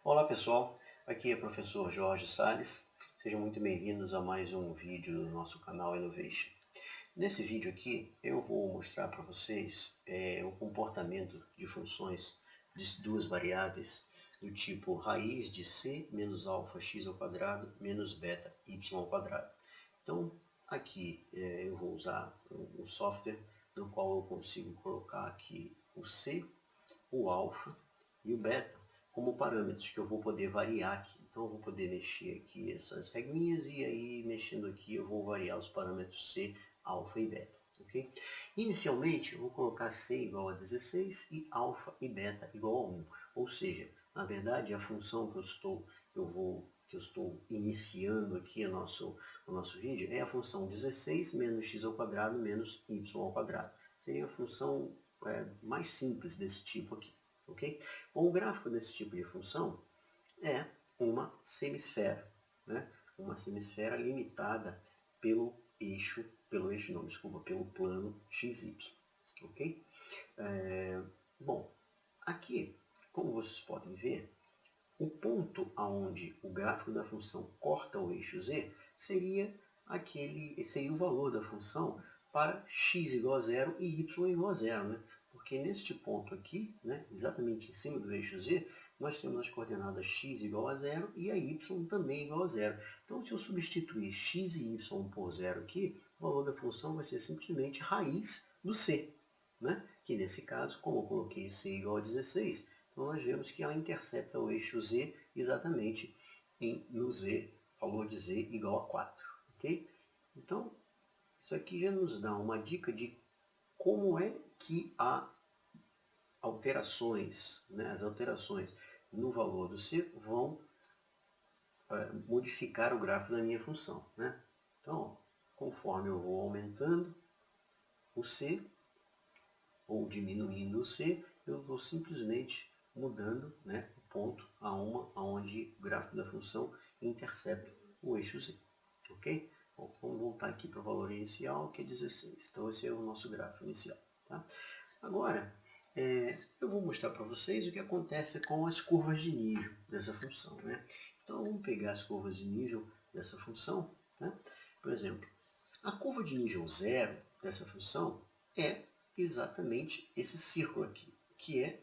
Olá pessoal, aqui é o professor Jorge Salles. Sejam muito bem-vindos a mais um vídeo do nosso canal Innovation. Nesse vídeo aqui eu vou mostrar para vocês o comportamento de funções de duas variáveis do tipo raiz de c menos alfa x ao quadrado menos beta y ao quadrado. Então aqui eu vou usar um software no qual eu consigo colocar aqui o c, o alfa e o beta como parâmetros que eu vou poder variar aqui. Então eu vou poder mexer aqui essas regrinhas e aí mexendo aqui eu vou variar os parâmetros C, alfa e beta. Okay? Inicialmente eu vou colocar C igual a 16 e alfa e beta igual a 1. Ou seja, na verdade a função que eu estou iniciando aqui o nosso vídeo é a função 16 menos x ao quadrado menos y ao quadrado. Seria a função mais simples desse tipo aqui. Okay? Bom, o gráfico desse tipo de função é uma semisfera, né? Uma semisfera limitada pelo plano XY. Okay? Bom, aqui, como vocês podem ver, o ponto aonde o gráfico da função corta o eixo Z seria o valor da função para x igual a 0 e y igual a 0, né? Porque neste ponto aqui, né, exatamente em cima do eixo Z, nós temos as coordenadas x igual a 0 e a y também igual a 0. Então, se eu substituir x e y por 0 aqui, o valor da função vai ser simplesmente raiz do c, né? Que nesse caso, como eu coloquei c igual a 16, então nós vemos que ela intercepta o eixo z exatamente no z, valor de z igual a 4. Okay? Então, isso aqui já nos dá uma dica de como é que há alterações, né? As alterações no valor do c vão modificar o gráfico da minha função. Né? Então, conforme eu vou aumentando o c, ou diminuindo o c, eu vou simplesmente mudando, né, o ponto aonde o gráfico da função intercepta o eixo z. Ok? Bom, vamos voltar aqui para o valor inicial, que é 16. Então, esse é o nosso gráfico inicial. Tá? Agora, eu vou mostrar para vocês o que acontece com as curvas de nível dessa função. Né? Então, vamos pegar as curvas de nível dessa função. Né? Por exemplo, a curva de nível 0 dessa função é exatamente esse círculo aqui, que é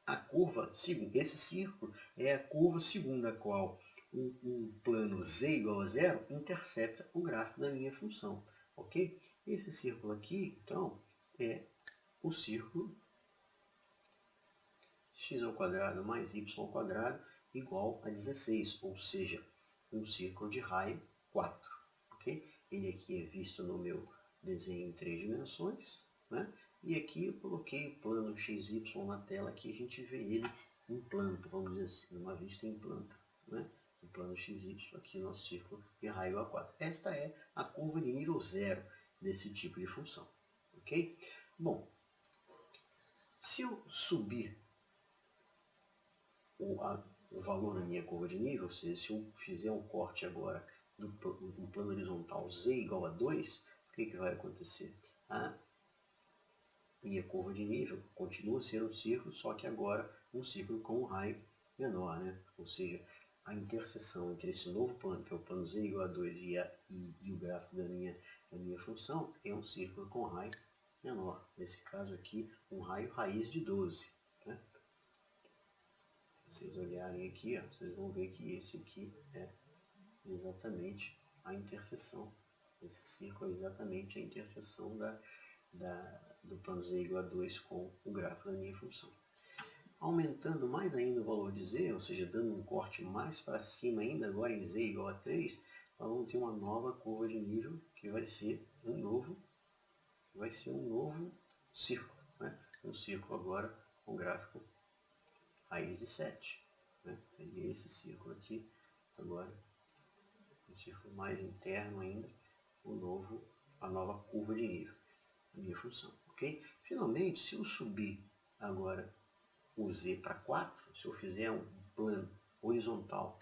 a curva segundo. Esse círculo é a curva segundo a qual o plano z igual a 0 intercepta o gráfico da minha função. Ok? Esse círculo aqui, então, é o círculo x ao quadrado mais y ao quadrado igual a 16, ou seja, um círculo de raio 4. Okay? Ele aqui é visto no meu desenho em 3 dimensões, né? E aqui eu coloquei o plano XY na tela, aqui a gente vê ele em planta, vamos dizer assim, numa vista em planta. Né? O plano XY, aqui o nosso círculo de raio A4. Esta é a curva de nível 0 desse tipo de função. Ok? Bom, se eu subir o valor na minha curva de nível, ou seja, se eu fizer um corte agora do plano horizontal z igual a 2, o que vai acontecer? A minha curva de nível continua sendo um círculo, só que agora um círculo com um raio menor, né? Ou seja, a interseção entre esse novo plano, que é o plano z igual a 2, e o gráfico da minha função, é um círculo com raio menor. Nesse caso aqui, um raio raiz de 12. Né? Se vocês olharem aqui, ó, vocês vão ver que esse aqui é exatamente a interseção. Esse círculo é exatamente a interseção do plano z igual a 2 com o gráfico da minha função. Aumentando mais ainda o valor de z, ou seja, dando um corte mais para cima ainda, agora em z igual a 3, nós vamos ter uma nova curva de nível que vai ser um novo círculo. Né? Um círculo agora com gráfico raiz de 7. Né? Seria esse círculo aqui, agora um círculo mais interno ainda, a nova curva de nível da minha função. Okay? Finalmente, se eu subir agora o z para 4, se eu fizer um plano horizontal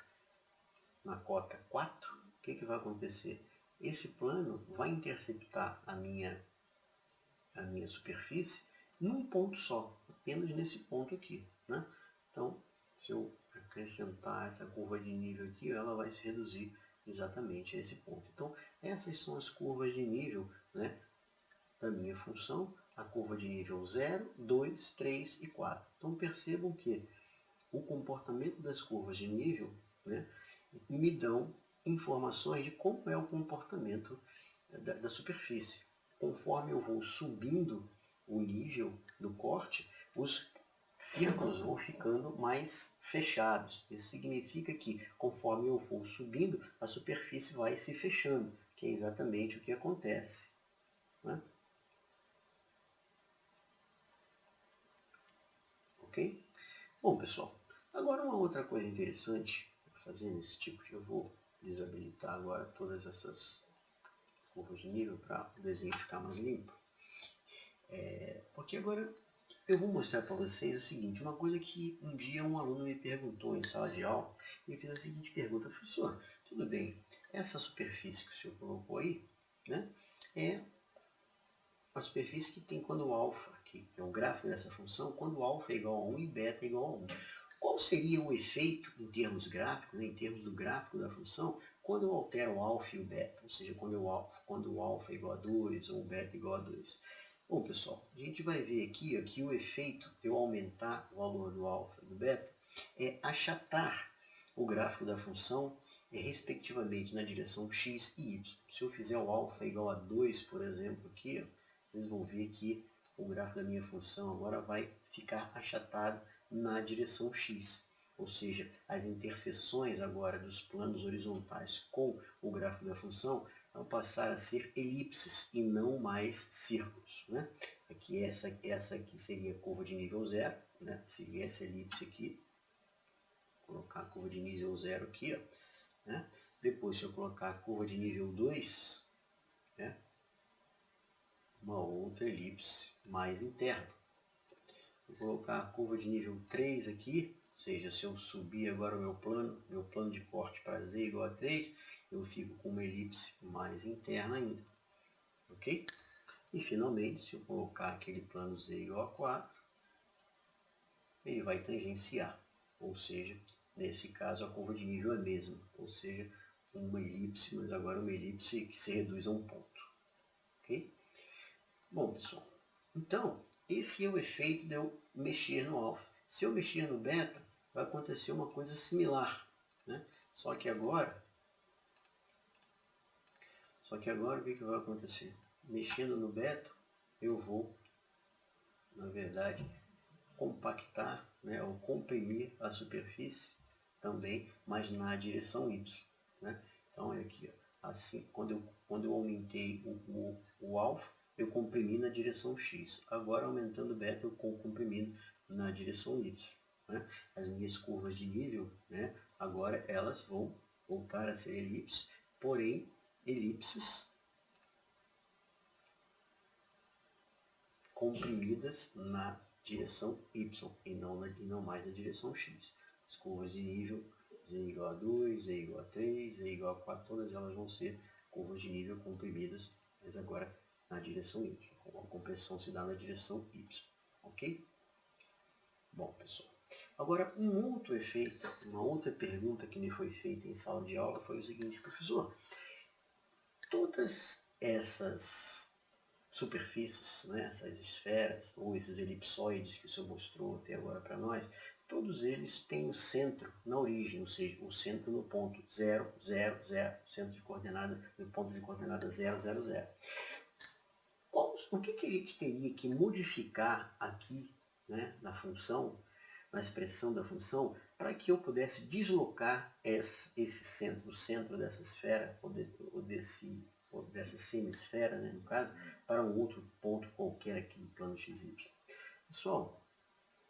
na cota 4, o que vai acontecer? Esse plano vai interceptar a minha superfície num ponto só, apenas nesse ponto aqui. Né? Então, se eu acrescentar essa curva de nível aqui, ela vai se reduzir exatamente a esse ponto. Então, essas são as curvas de nível, né, da minha função, a curva de nível 0, 2, 3 e 4. Então, percebam que o comportamento das curvas de nível, né, me dão informações de como é o comportamento da superfície. Conforme eu vou subindo o nível do corte, os círculos vão ficando mais fechados. Isso significa que, conforme eu for subindo, a superfície vai se fechando, que é exatamente o que acontece, né? Ok? Bom, pessoal, agora uma outra coisa interessante, fazendo esse tipo de... Eu vou desabilitar agora todas essas curvas de nível para o desenho ficar mais limpo. Porque agora eu vou mostrar para vocês o seguinte, uma coisa que um dia um aluno me perguntou em sala de aula, e fez a seguinte pergunta: professor, tudo bem, essa superfície que o senhor colocou aí, né, é a superfície que tem quando o alfa, que é o gráfico dessa função, quando o alfa é igual a 1 e beta é igual a 1. Qual seria o efeito em termos gráficos, né, em termos do gráfico da função, quando eu altero o alfa e o beta, ou seja, quando o alfa é igual a 2 ou o beta é igual a 2? Bom, pessoal, a gente vai ver aqui que o efeito de eu aumentar o valor do alfa e do beta é achatar o gráfico da função, respectivamente na direção x e y. Se eu fizer o alfa igual a 2, por exemplo, aqui, ó, vocês vão ver que o gráfico da minha função agora vai ficar achatado na direção x. Ou seja, as interseções agora dos planos horizontais com o gráfico da função vão passar a ser elipses e não mais círculos, né? Aqui essa aqui seria a curva de nível 0, né? Seria essa elipse aqui. Vou colocar a curva de nível 0 aqui, ó, né? Depois, se eu colocar a curva de nível 2, né, uma outra elipse mais interna. Vou colocar a curva de nível 3 aqui, ou seja, se eu subir agora o meu plano de corte para z igual a 3, eu fico com uma elipse mais interna ainda. Ok? E finalmente, se eu colocar aquele plano z igual a 4, ele vai tangenciar. Ou seja, nesse caso a curva de nível é a mesma, ou seja, uma elipse, mas agora uma elipse que se reduz a um ponto. Ok? Bom, pessoal, então, esse é o efeito de eu mexer no alfa. Se eu mexer no beta, vai acontecer uma coisa similar, né? Só que agora, o que vai acontecer? Mexendo no beta, eu vou, na verdade, compactar, né, ou comprimir a superfície também, mas na direção y, né? Então, é aqui, ó, assim, quando eu aumentei o alfa, eu comprimi na direção x. Agora, aumentando o beta, eu comprimindo na direção y, né? As minhas curvas de nível, né, agora elas vão voltar a ser elipses, porém elipses comprimidas na direção y e não mais na direção x. As curvas de nível z igual a 2, z igual a 3, z igual a 4, todas elas vão ser curvas de nível comprimidas, mas agora na direção y. A compressão se dá na direção y. Ok? Bom, pessoal. Agora, um outro efeito, uma outra pergunta que me foi feita em sala de aula foi o seguinte: professor, todas essas superfícies, né, essas esferas ou esses elipsoides que o senhor mostrou até agora para nós, todos eles têm o centro na origem, ou seja, o centro no ponto 0, 0, 0, centro de coordenada, no ponto de coordenada 0, 0, 0. O que a gente teria que modificar aqui, né, na função, na expressão da função, para que eu pudesse deslocar esse centro, o centro dessa esfera, ou dessa semi-esfera, né, no caso, para um outro ponto qualquer aqui no plano XY? Pessoal,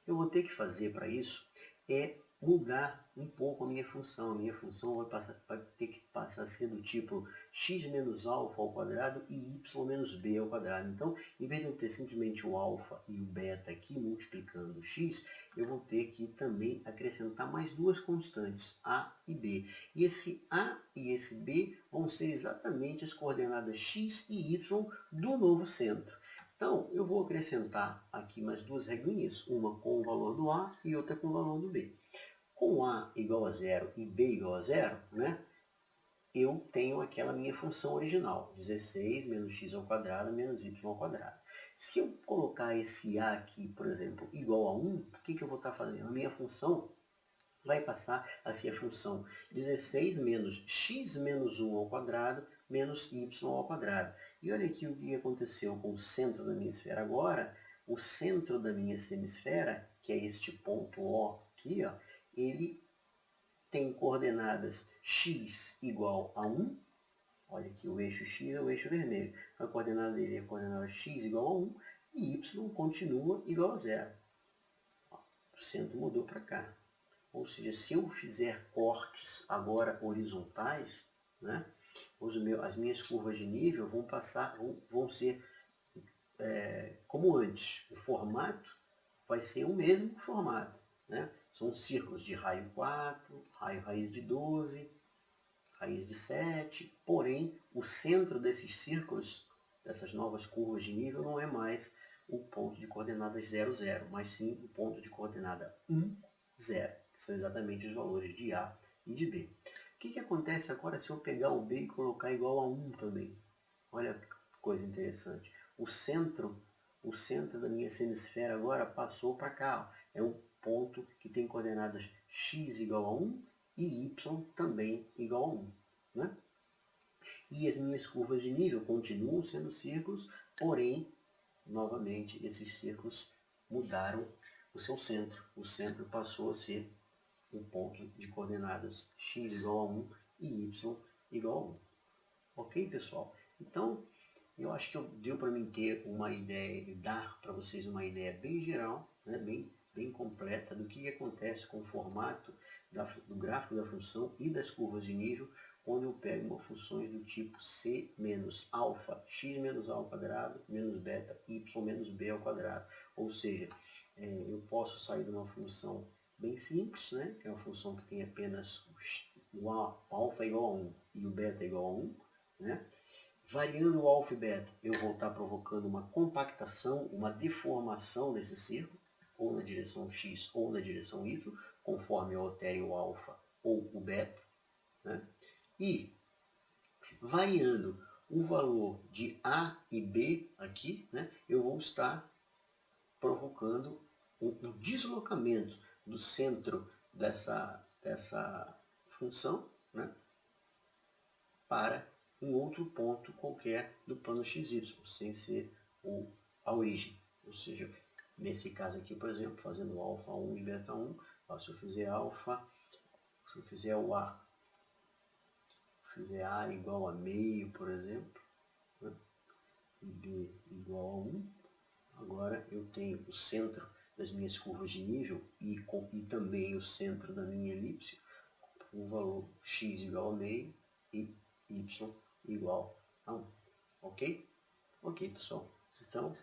eu vou ter que fazer para isso mudar um pouco a minha função. A minha função vai ter que passar a ser do tipo x menos alfa ao quadrado e y menos b ao quadrado. Então, em vez de eu ter simplesmente o alfa e o beta aqui multiplicando o x, eu vou ter que também acrescentar mais duas constantes, a e b. E esse a e esse b vão ser exatamente as coordenadas x e y do novo centro. Então, eu vou acrescentar aqui mais duas regrinhas, uma com o valor do A e outra com o valor do B. Com A igual a 0 e B igual a 0, né, eu tenho aquela minha função original, 16 menos x ao quadrado menos y ao quadrado. Se eu colocar esse A aqui, por exemplo, igual a 1, o que eu vou estar fazendo? A minha função vai passar a ser a função 16 menos x menos 1 ao quadrado menos y ao quadrado. E olha aqui o que aconteceu com o centro da minha esfera agora. O centro da minha semisfera, que é este ponto O aqui, ó, ele tem coordenadas x igual a 1. Olha aqui, o eixo x é o eixo vermelho. A coordenada dele é a coordenada x igual a 1 e y continua igual a 0. O centro mudou para cá. Ou seja, se eu fizer cortes agora horizontais, né, as minhas curvas de nível vão ser como antes. O formato vai ser o mesmo formato. Né? São círculos de raio 4, raio raiz de 12, raiz de 7, porém o centro desses círculos, dessas novas curvas de nível, não é mais o ponto de coordenadas 0, 0, mas sim o ponto de coordenada 1, 0, que são exatamente os valores de A e de B. O que acontece agora se eu pegar o B e colocar igual a 1 também? Olha que coisa interessante. O centro da minha semisfera agora passou para cá. Ó. É um ponto que tem coordenadas x igual a 1 e y também igual a 1. Né? E as minhas curvas de nível continuam sendo círculos, porém, novamente, esses círculos mudaram o seu centro. O centro passou a ser um ponto de coordenadas x igual a 1 e y igual a 1. Ok, pessoal? Então, eu acho que deu para mim ter uma ideia, dar para vocês uma ideia bem geral, né, bem completa do que acontece com o formato do gráfico da função e das curvas de nível, quando eu pego uma funções do tipo c menos alfa, x menos a ao quadrado, menos beta, y menos b ao quadrado. Ou seja, eu posso sair de uma função bem simples, né, que é uma função que tem apenas o alfa igual a 1 e o beta igual a 1, né? Variando o alfa e beta, eu vou estar provocando uma compactação, uma deformação desse círculo, ou na direção x ou na direção y, conforme eu altere o alfa ou o beta. Né? E variando o valor de A e B aqui, né, eu vou estar provocando um deslocamento do centro dessa função, né, para um outro ponto qualquer do plano XY, sem ser a origem. Ou seja, nesse caso aqui, por exemplo, fazendo alfa 1 e beta 1, se eu fizer alfa, se eu fizer o A, fizer A igual a meio, por exemplo, né, e B igual a 1, agora eu tenho o centro das minhas curvas de nível e também o centro da minha elipse, o valor x igual a meio e y igual a 1. Ok? Ok, pessoal. Então,